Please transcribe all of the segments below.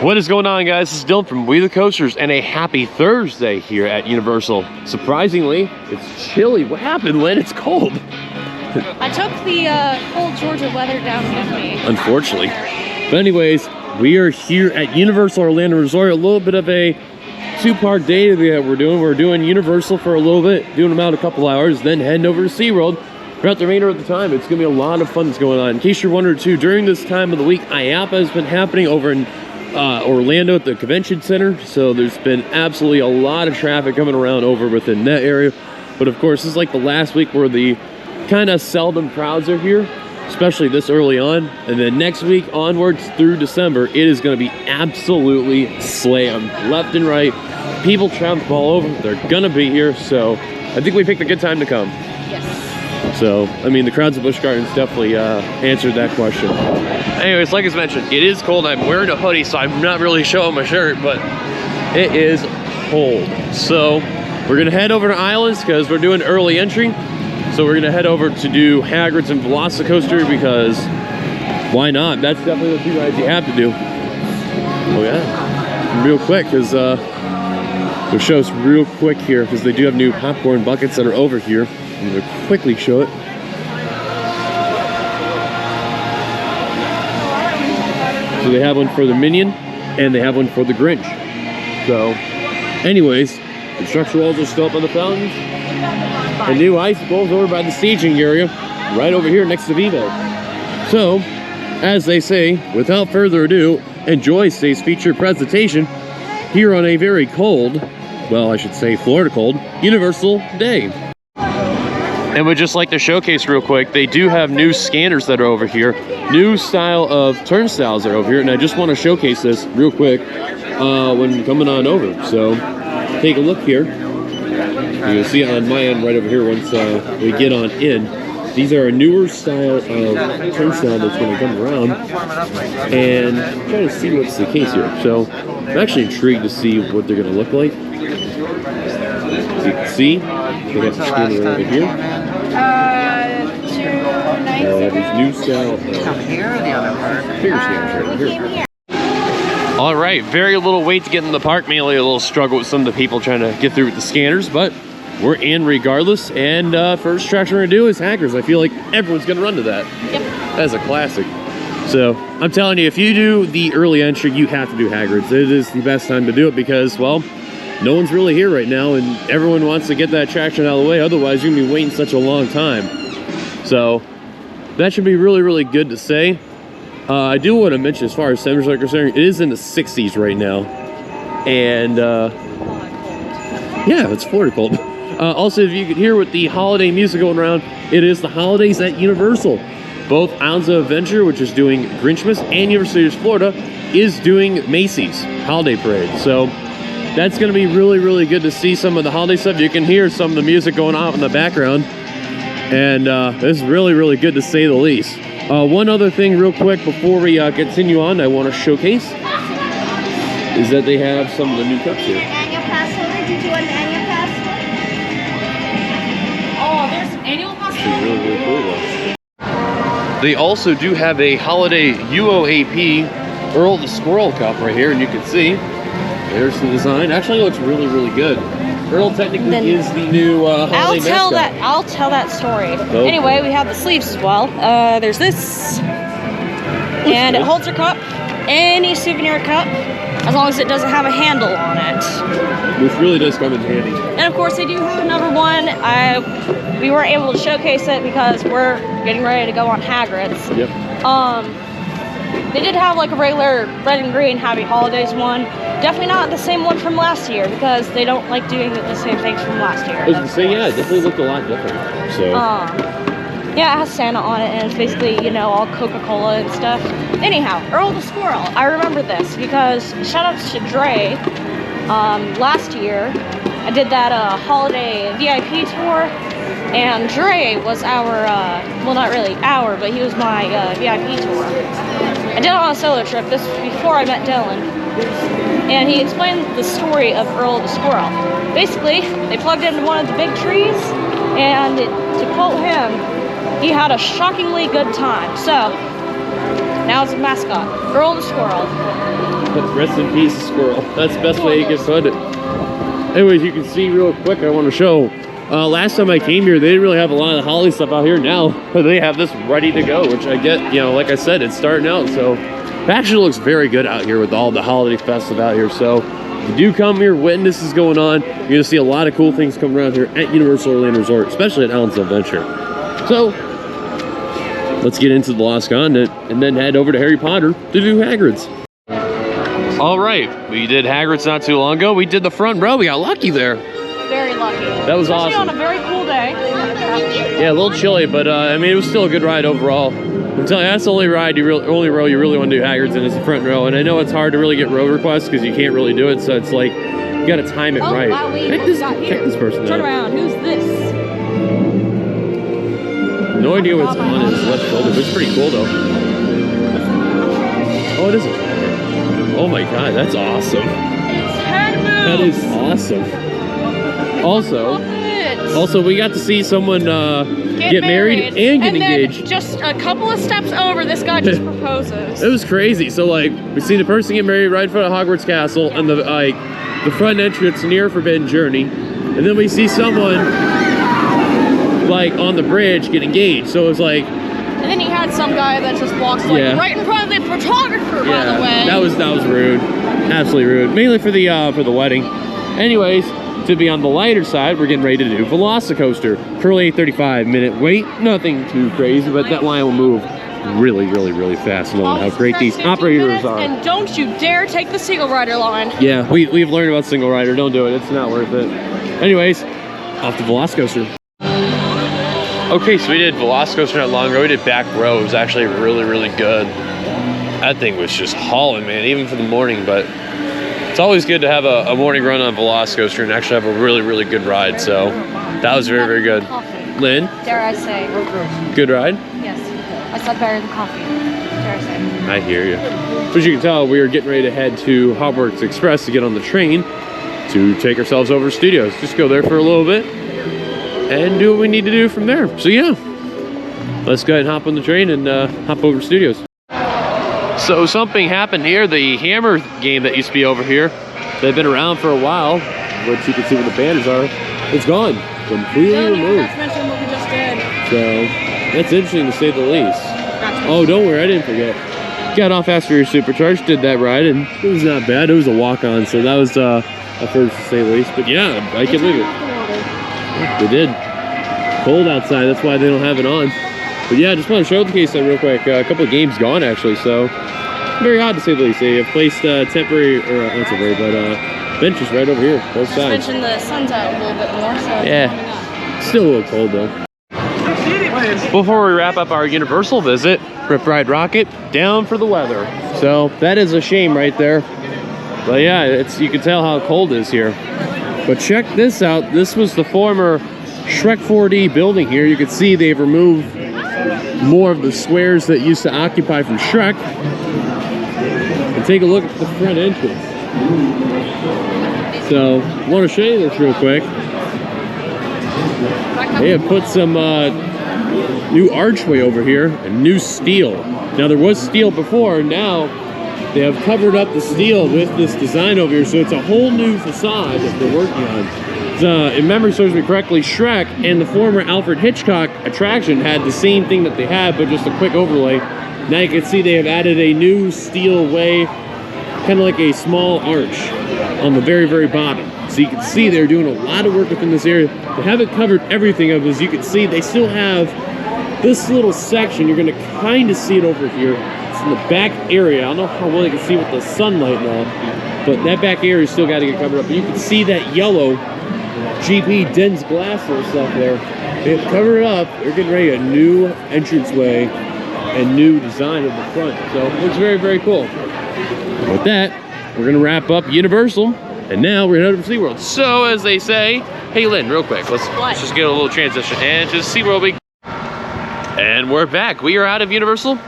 What is going on, guys? This is Dillon from We the Coasters, and a happy Thursday here at Universal. Surprisingly, it's chilly. What happened, Lynn? It's cold. I took the cold Georgia weather down with me. Unfortunately. But anyways, we are here at Universal Orlando Resort. A little bit of a two-part day that we're doing. We're doing Universal for a little bit, doing about a couple hours, then heading over to Seaworld. Throughout the remainder of the time, it's going to be a lot of fun that's going on. In case you're wondering too, during this time of the week, IAPA has been happening over in Orlando at the convention center, so there's been absolutely a lot of traffic coming around over within that area. But of course, this is like the last week where the kind of seldom crowds are here, especially this early on. And then next week onwards through December, it is going to be absolutely slammed left and right. People traveling all over, they're gonna be here, so I think we picked a good time to come. Yes. So, I mean, the crowds at Busch Gardens definitely answered that question. Anyways, like I mentioned, it is cold. I'm wearing a hoodie, so I'm not really showing my shirt, but it is cold. So, we're gonna head over to Islands because we're doing early entry. So we're gonna head over to do Hagrid's and Velocicoaster because why not? That's definitely the two rides you have to do. Oh yeah, real quick, because we'll show us real quick here because they do have new popcorn buckets that are over here. I'm gonna quickly show it. So they have one for the Minion and they have one for the Grinch. So anyways, construction walls are still up on the fountains. And new icicles over by the staging area, right over here next to Vivo. So, as they say, without further ado, enjoy today's featured presentation here on a very cold, well, I should say Florida cold, Universal Day. And we'd just like to showcase real quick, they do have new scanners that are over here, new style of turnstiles that are over here, and I just want to showcase this real quick when coming on over. So, take a look here. You'll see it on my end right over here once we get on in. These are a newer style of turnstile that's going to come around, and I'm trying to see what's the case here. So I'm actually intrigued to see what they're going to look like. As you can see, they got the scanner over here. These new style finger scanners right here. All right, very little wait to get in the park. Mainly a little struggle with some of the people trying to get through with the scanners, but we're in regardless. And first attraction we're gonna do is Hagrid's. I feel like everyone's gonna run to that. Yep. That's a classic. So I'm telling you, if you do the early entry, you have to do Hagrid's. It is the best time to do it because, well, no one's really here right now, and everyone wants to get that attraction out of the way. Otherwise, you're gonna be waiting such a long time. So that should be really, really good to say. I do want to mention, as far as temperatures are concerned, it is in the 60s right now. And, yeah, it's Florida cold. Also, if you could hear with the holiday music going around, it is the holidays at Universal. Both Islands of Adventure, which is doing Grinchmas, and Universal Studios Florida is doing Macy's Holiday Parade. So that's going to be really, really good to see some of the holiday stuff. You can hear some of the music going on in the background. And this is really, really good to say the least. One other thing real quick before we continue on, I want to showcase is that they have some of the new cups here. Annual pass holder? Did you want an annual pass? Oh, there's an annual pass holder? Really, really cool though. They also do have a holiday UOAP Earl the Squirrel cup right here, and you can see there's the design. Actually, it looks really, really good. Earl technically is the new holiday mascot. I'll tell that story. Okay. Anyway, we have the sleeves as well. There's this, and it holds your cup, any souvenir cup, as long as it doesn't have a handle on it. Which really does come in handy. And of course, they do have another one. We weren't able to showcase it because we're getting ready to go on Hagrid's. Yep. They did have like a regular red and green Happy Holidays one. Definitely not the same one from last year because they don't like doing the same things from last year. I was gonna say, yeah, it definitely looked a lot different. So. Yeah, it has Santa on it, and it's basically, you know, all Coca-Cola and stuff. Anyhow, Earl the Squirrel. I remember this because shout-outs to Dre. Last year, I did that holiday VIP tour, and Dre was our, well, not really our, but he was my VIP tour. I did it on a solo trip. This was before I met Dillon. And he explained the story of Earl the Squirrel. Basically, they plugged into one of the big trees, and to quote him, he had a shockingly good time. So, Now it's a mascot. Earl the squirrel. Rest in peace, squirrel. That's the best way you can put it. Anyways, you can see real quick, I want to show. Last time I came here, they didn't really have a lot of the holiday stuff out here. Now they have this ready to go, which I get, you know, like I said, it's starting out. So it actually looks very good out here with all the holiday festive out here. So if you do come here, witness is going on, you're going to see a lot of cool things coming around here at Universal Orlando Resort, especially at Allen's Adventure. So let's get into the Lost Continent and then head over to Harry Potter to do Hagrid's. All right, we did Hagrid's not too long ago. We did the front row. We got lucky there. Very lucky. That was Especially awesome. on a very cool day. Yeah, a little chilly, but I mean, it was still a good ride overall. I'm telling you, that's the only only row you really want to do Hagrid's in is the front row. And I know it's hard to really get row requests because you can't really do it. So it's like you got to time it right. Wow, Check this person Turn out. around. Who's this? No idea what's on his left shoulder, but it's pretty cool though. Oh, it is. Oh my God, that's awesome. It's head That moves. is awesome. Also, we got to see someone get married and get engaged. Then just a couple of steps over, this guy just proposes. It was crazy. So like, we see the person get married right in front of Hogwarts Castle, and the front entrance near Forbidden Journey, and then we see someone like on the bridge get engaged. So it was like. And then he had some guy that just walks like right in front of the photographer. By the way, that was rude, absolutely rude. Mainly for the wedding. Anyways, to be on the lighter side, we're getting ready to do Velocicoaster. Currently 35-minute wait, nothing too crazy, but that line will move really, really, really fast, knowing how great these operators are. And don't you dare take the single rider line. Yeah, we've learned about single rider. Don't do it. It's not worth it. Anyways, off to Velocicoaster. Okay, so we did Velocicoaster not long ago. We did back row. It was actually really, really good. That thing was just hauling, man, even for the morning. But it's always good to have a morning run on Velocicoaster and actually have a really, really good ride. So that was very, very good. Lynn? Dare I say? Good ride? Yes. I said better than coffee. Dare I say? I hear you. So as you can tell, we are getting ready to head to Hogwarts Express to get on the train to take ourselves over to Studios. Just go there for a little bit and do what we need to do from there. So yeah, let's go ahead and hop on the train and hop over to Studios. So something happened here. The Hammer game that used to be over here, they've been around for a while, which you can see where the banners are. It's gone, completely removed. Mention what we just did. So that's interesting to say the least. Oh, don't worry, I didn't forget. Got off after your Supercharged, did that ride, and it was not bad. It was a walk-on, so that was a first to say the least. But yeah, I can leave it. They did. Cold outside, that's why they don't have it on. But yeah, I just want to show the case real quick. A couple of games gone actually, so very odd to say the least. They have placed temporary, or not temporary, but benches right over here, both sides. Mention the sun's out a little bit more, so yeah, still a little cold though. Before we wrap up our Universal visit, Rip Ride Rocket down for the weather. So that is a shame right there. But yeah, you can tell how cold it is here. But check this out. This was the former Shrek 4D building here. You can see they've removed more of the squares that used to occupy from Shrek. And take a look at the front entrance. So, I want to show you this real quick. They have put some new archway over here and new steel. Now there was steel before, now they have covered up the steel with this design over here, so it's a whole new facade that they're working on. If memory serves me correctly, Shrek and the former Alfred Hitchcock attraction had the same thing that they had, but just a quick overlay. Now you can see they have added a new steel way, kind of like a small arch on the very, very bottom. So you can see they're doing a lot of work within this area. They haven't covered everything of it. As you can see, they still have this little section. You're going to kind of see it over here. It's in the back area. I don't know how well you can see with the sunlight now, but that back area still got to get covered up. But you can see that yellow GP Den's glass little stuff there. They've covered it up. They're getting ready a new entranceway and new design of the front. So it looks very, very cool. With that, we're going to wrap up Universal, and now we're going to head over to SeaWorld. So as they say, hey Lynn, real quick, let's just get a little transition and just SeaWorld. And we're back. We are out of Universal,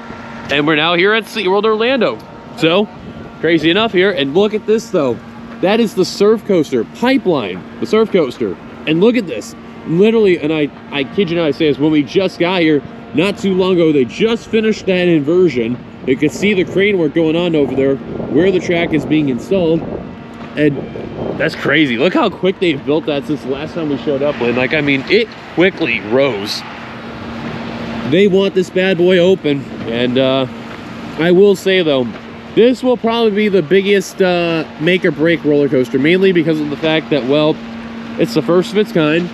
and we're now here at SeaWorld Orlando. So, crazy enough here, and look at this though. That is the surf coaster, Pipeline, the surf coaster. And look at this. literally, and I kid you not, I say this, when we just got here, not too long ago, they just finished that inversion. You can see the crane work going on over there where the track is being installed. And that's crazy. Look how quick they've built that since the last time we showed up, Lynn. Like, I mean, it quickly rose. They want this bad boy open. And I will say, though, this will probably be the biggest make or break roller coaster, mainly because of the fact that, well, it's the first of its kind,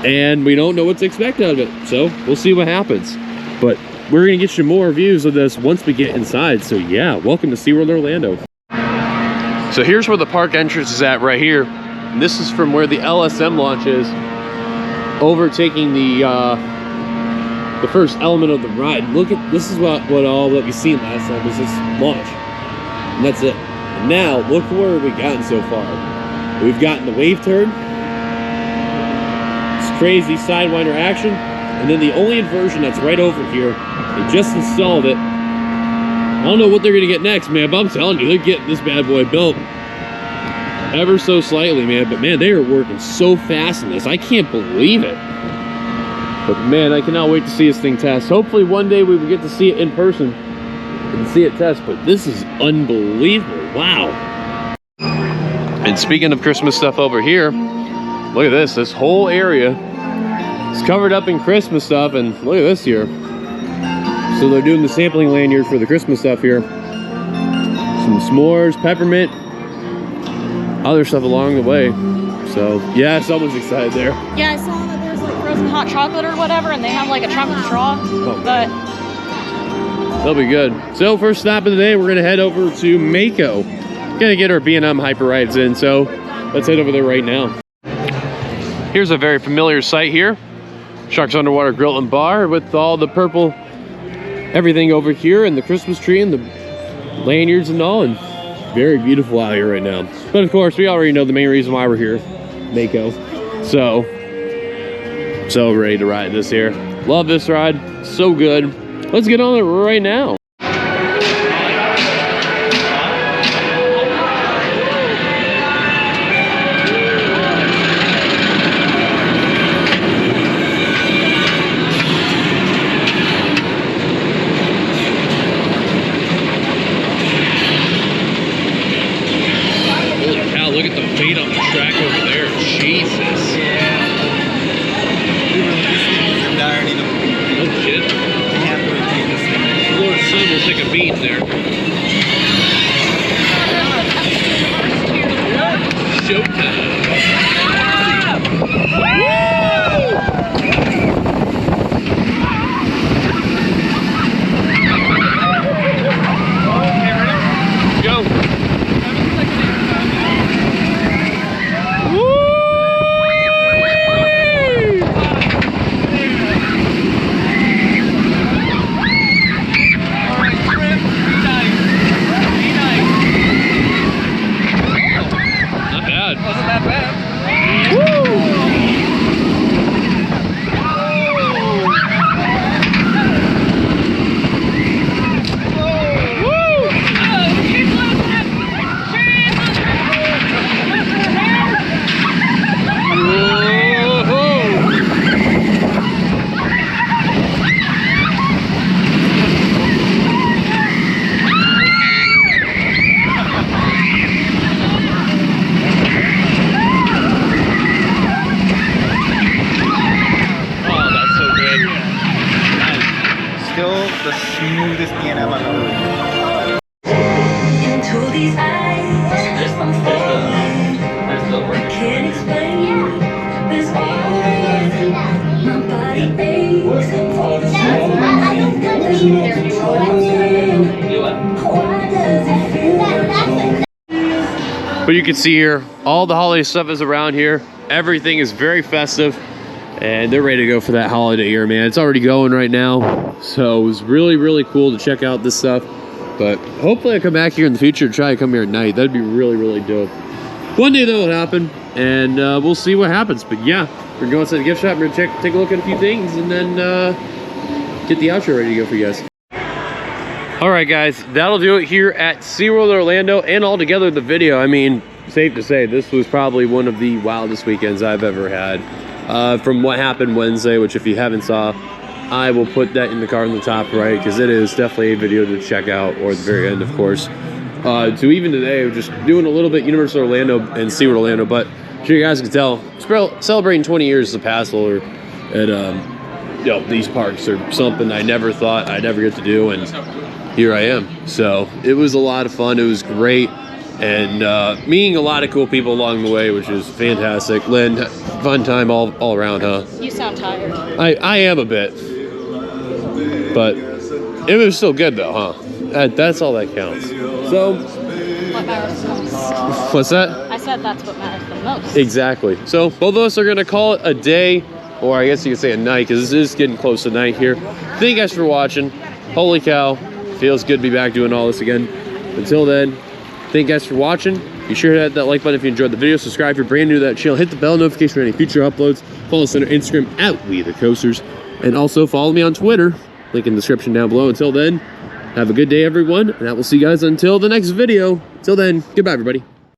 and we don't know what to expect out of it. So we'll see what happens. But we're gonna get you more reviews of this once we get inside. So yeah, welcome to SeaWorld Orlando. So here's where the park entrance is at right here. And this is from where the LSM launch is, overtaking the first element of the ride. Look at, this is what we've seen last time was this launch. And that's it. And now look where we've gotten so far. We've gotten the wave turn, this crazy sidewinder action, and then the only inversion that's right over here, they just installed it. I don't know what they're gonna get next, man, but I'm telling you, they're getting this bad boy built ever so slightly, man. But man, they are working so fast in this. I can't believe it. But man, I cannot wait to see this thing test. Hopefully one day we will get to see it in person and see it test, but this is unbelievable. Wow. And speaking of Christmas stuff over here, look at this whole area is covered up in Christmas stuff, and look at this here. So they're doing the sampling lanyard for the Christmas stuff here. Some s'mores, peppermint, other stuff along the way. So yeah, someone's excited there. Yeah, I saw that there's like frozen hot chocolate or whatever, and they have like a chocolate straw. Oh, but that'll be good. So first stop of the day, we're gonna head over to Mako. Gonna get our B&M hyper rides in, so let's head over there right now. Here's a very familiar sight here. Sharks Underwater Grill and Bar with all the purple everything over here, and the Christmas tree and the lanyards and all, and very beautiful out here right now. But of course, we already know the main reason why we're here, Mako. So ready to ride this here. Love this ride, so good. Let's get on it right now. Look at the fate on the track over there. Jesus. No shit. Lord's son will take a beat there. Showtime. Go. The smoothest B&M I've ever ridden. Into these eyes, I'm falling. I can't explain. There's always my body aches for the Why does it feel? But you can see here, all the holiday stuff is around here. Everything is very festive, and they're ready to go for that holiday year, man. It's already going right now. So it was really, really cool to check out this stuff. But hopefully I come back here in the future and try to come here at night. That'd be really, really dope. One day that'll happen, and we'll see what happens. But yeah, we're going to go inside the gift shop. We're going to take a look at a few things, and then get the outro ready to go for you guys. All right, guys, that'll do it here at SeaWorld Orlando, and altogether the video. I mean, safe to say, this was probably one of the wildest weekends I've ever had. from what happened Wednesday, which if you haven't saw, I will put that in the card on the top right, because it is definitely a video to check out, or at the very end, of course. To even today, just doing a little bit Universal Orlando and SeaWorld Orlando, but I'm sure you guys can tell, celebrating 20 years of Passel at you know, these parks are something I never thought I'd ever get to do, and here I am. So it was a lot of fun. It was great, and meeting a lot of cool people along the way, which is fantastic. Lynn, fun time all around, huh? You sound tired. I am a bit, but it was still good though, huh? That's all that counts. So, What matters the most? what's that? I said that's what matters the most. Exactly. So both of us are gonna call it a day, or I guess you could say a night, because this is getting close to night here. Thank you guys for watching. Holy cow, feels good to be back doing all this again. Until then, thank you guys for watching. Be sure to hit that like button if you enjoyed the video. Subscribe if you're brand new to that channel. Hit the bell notification for any future uploads. Follow us on our Instagram @WeTheCoasters. And also follow me on Twitter. Link in the description down below. Until then, have a good day, everyone. And I will see you guys until the next video. Until then, goodbye, everybody.